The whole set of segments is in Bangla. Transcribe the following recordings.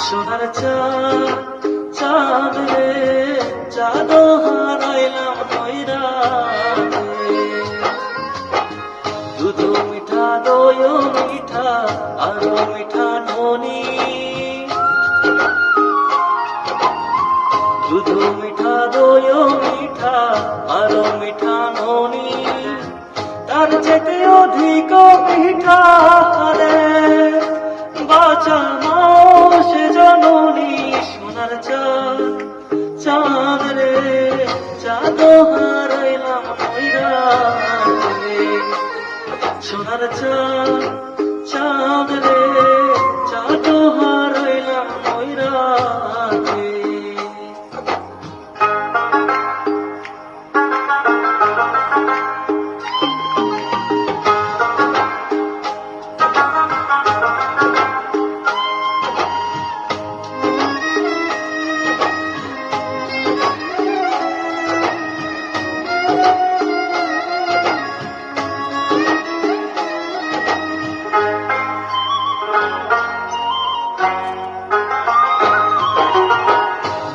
সোনার চাঁদ রে, চাঁদ হারাইলাম নৈরাতে। দুধ মিঠা দই মিঠা আরো মিঠা ননি, দুধ মিঠা দই মিঠা আরো মিঠা ননি, তার চেয়ে অধিক মিঠা রে বাঁচা মাও সে জননী। সোনার চাঁদ রে, চাঁদ হারাইলাম নৈরাতে। সোনার চাঁদ রে, চাঁদ হারাইলাম নৈরাতে।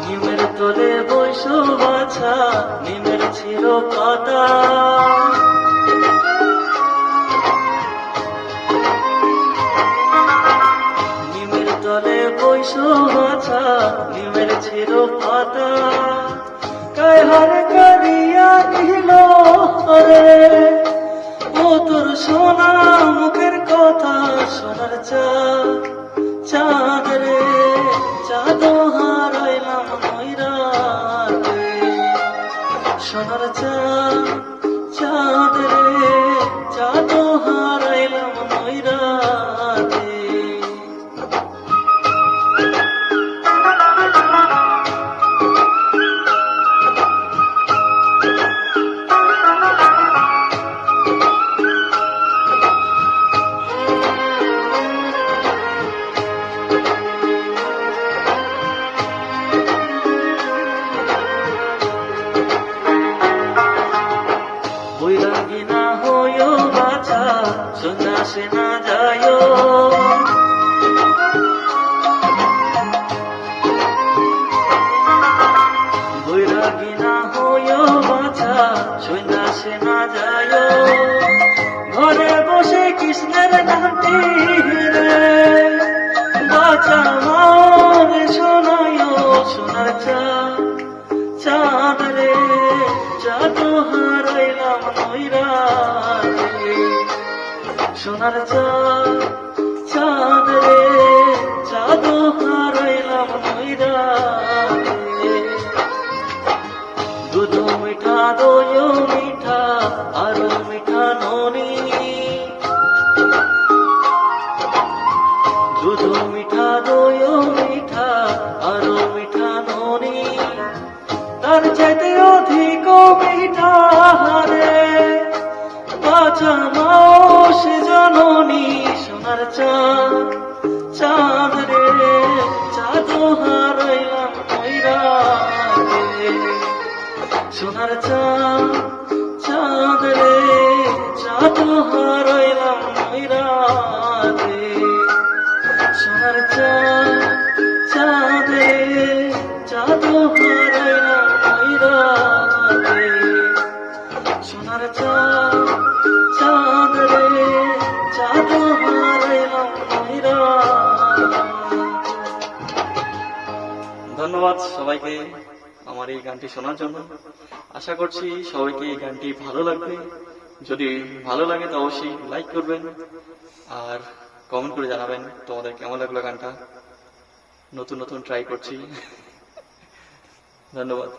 নিমের তলে বৈশো বাছা, নিমের ছিল পাতা, নিমের তলে বৈশো বাছা, নিমের ছিল পাতা। কায় হারে কাঁদিয়া দিল রে ও তোর সোনা মুখের কথা। সোনার চাঁদ রে, চাঁদ হারাইলাম নৈরাতে। সোনার চাঁদ রে, চাঁদ হারাইলাম নৈরাতে। বৈরাগী না হইও বাছা, সন্ন্যাসে না যাইও, বৈরাগী না হইও বাছা, সন্ন্যাসে না যাইও। ঘরে বসে কৃষ্ণের নামটি রে বাছা মারে শোনাইও। সোনার চাঁদ রে, চাঁদ হারাইলাম নৈরাতে। সোনার চাঁদ রে, চাঁদ হারাইলাম নৈরাতে। দুধ মিঠা দই মিঠা আরো মিঠা ননি, দুধ মিঠা দই মিঠা আরো মিঠা ননি, তার চাইতে অধিক মিঠা রে বাঁচা মাও সে জননী। সোনার চাঁদ রে, চাঁদ হারাইলাম নৈরাতে। সোনার চাঁদ রে, চাঁদ হারাইলাম নৈরাতে। সোনার চাঁদ রে, চাঁদ হারাইলাম নৈরাতে। সোনার চাঁদ রে, চাঁদ হারাইলাম নৈরাতে। ধন্যবাদ সবাইকে আমার এই গানটি শোনার জন্য। আশা করছি সবাইকে এই গানটি ভালো লাগবে। যদি ভালো লাগে তো অবশ্যই লাইক করবেন আর কমেন্ট করে জানাবেন তোমাদের কেমন লাগলো গানটা। নতুন নতুন ট্রাই করছি। ধন্যবাদ।